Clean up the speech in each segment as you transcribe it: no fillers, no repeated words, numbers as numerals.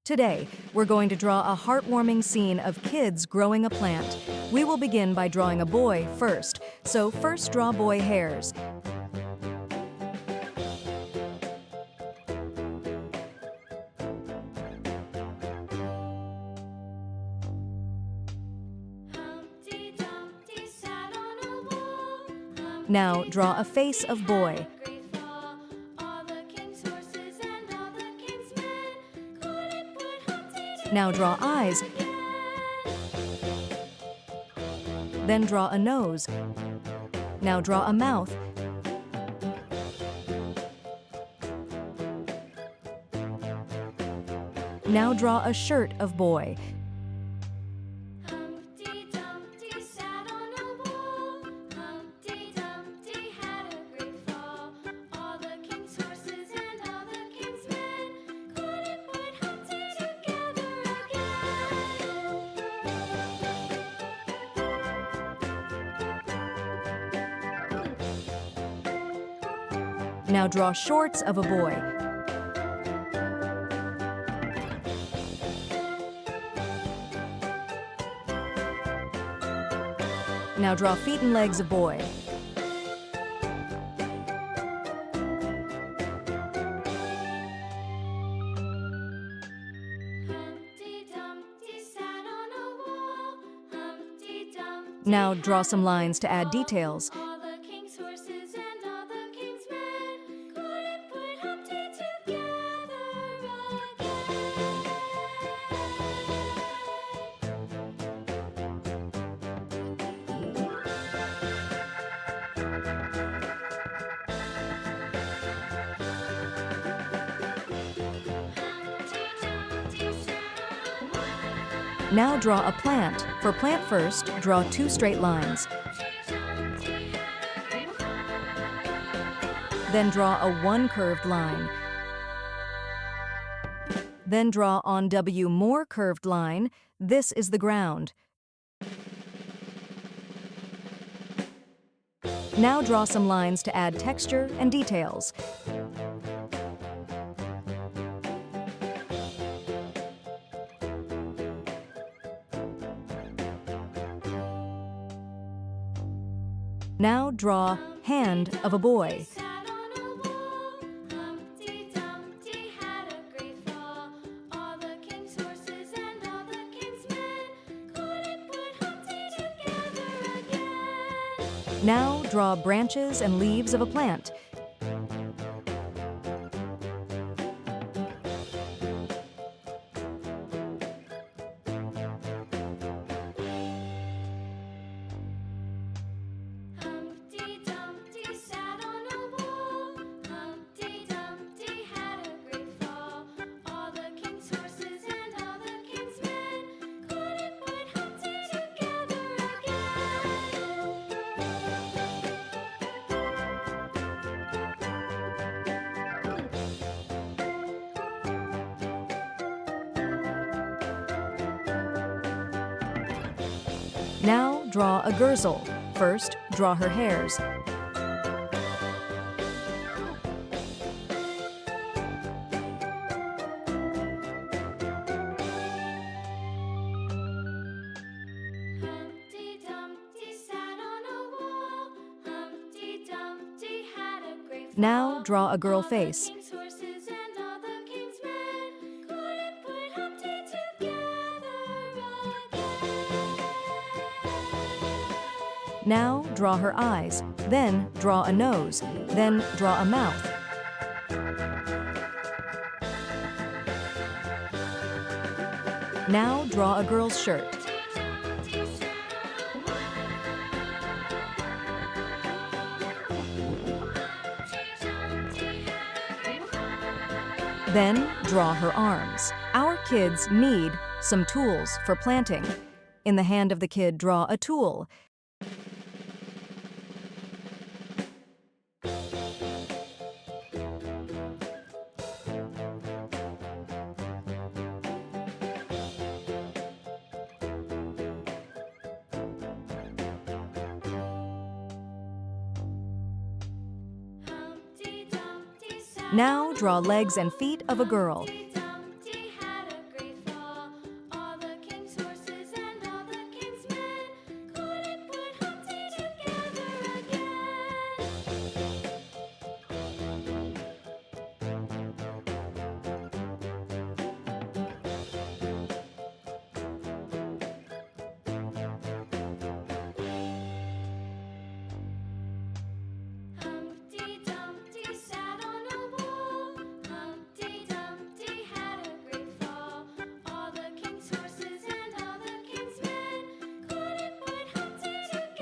Today, we're going to draw a heartwarming scene of kids growing a plant. We will begin by drawing a boy first, so first draw boy hairs. Humpty Dumpty sat on a wall. Now draw a face of boy. Great fall. All the king's horses and all the king's men couldn't put Humpty Now draw eyes, together again. then draw a nose. Now draw a mouth. Now draw a shirt of boy. Humpty Dumpty sat on a wall. Humpty Dumpty had a great fall. All the king's horses and all the king's men couldn't put Humpty together again. Now draw shorts of a boy. Now draw feet and legs of boy. Humpty Dumpty sat on a wall. Humpty Dumpty Now draw some lines to add details. all the king's horses and all the king's men couldn't put Humpty together Now draw a plant. For plant first, draw 2 straight lines. Then draw a 1 curved line. Then draw on W more curved line. This is the ground. Now draw some lines to add texture and details. Now draw hand of a boy. sat on a wall. Humpty Dumpty had a great fall. All the king's horses and all the king's men couldn't put Humpty together again. Now draw branches and leaves of a plant. Humpty Dumpty sat on a wall. Humpty Dumpty had a great fall. All the king's horses and all the king's men couldn't put Humpty together again. Now draw a Gurzel. First, draw her hairs. Humpty Dumpty sat on a wall. Humpty Dumpty had a great fall. Now draw a girl All the face. king's horses and all the king's men couldn't put Humpty together again. Now draw her eyes. Then draw a nose. Then draw a mouth. Now draw a girl's shirt. Then draw her arms. Our kids need some tools for planting. In the hand of the kid, draw a tool. Humpty Dumpty sat Now draw legs and feet of a girl. Humpty Dumpty had a great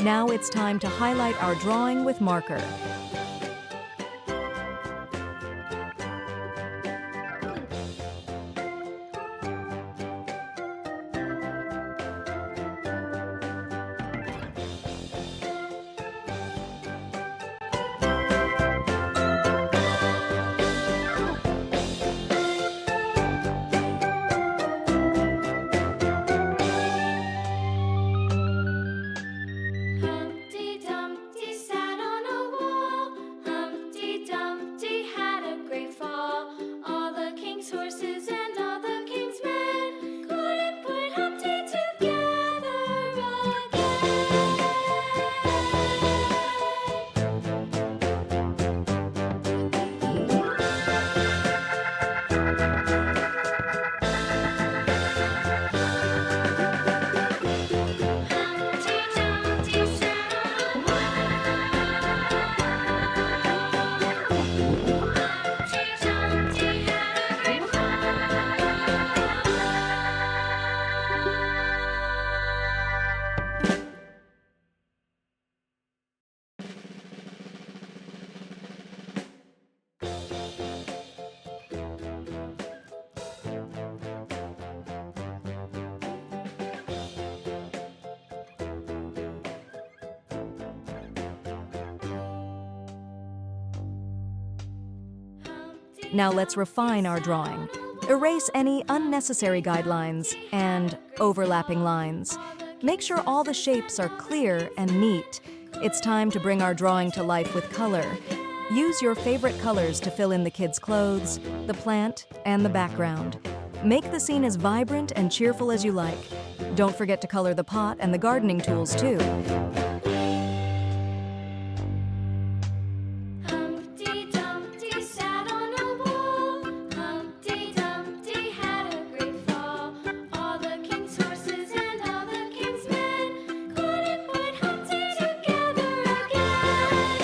Now it's time to highlight our drawing with marker. Humpty Dumpty sat on a wall. Humpty Dumpty had a great fall. All the king's horses and all the king's men couldn't put Humpty together Humpty Dumpty sat on a wall. Humpty Dumpty had a great fall. Now let's refine our drawing. Erase any unnecessary guidelines and overlapping lines. Make sure all the shapes are clear and neat. It's time to bring our drawing to life with color. Use your favorite colors to fill in the kids' clothes, the plant, and the background. Make the scene as vibrant and cheerful as you like. Don't forget to color the pot and the gardening tools too. Humpty Dumpty sat on a wall. Humpty Dumpty had a great fall. All the king's horses and all the king's men couldn't put Humpty together again.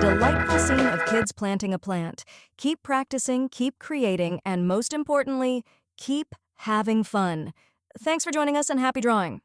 delightful scene of kids planting a plant. Keep practicing, keep creating, and most importantly, keep having fun. Thanks for joining us and happy drawing!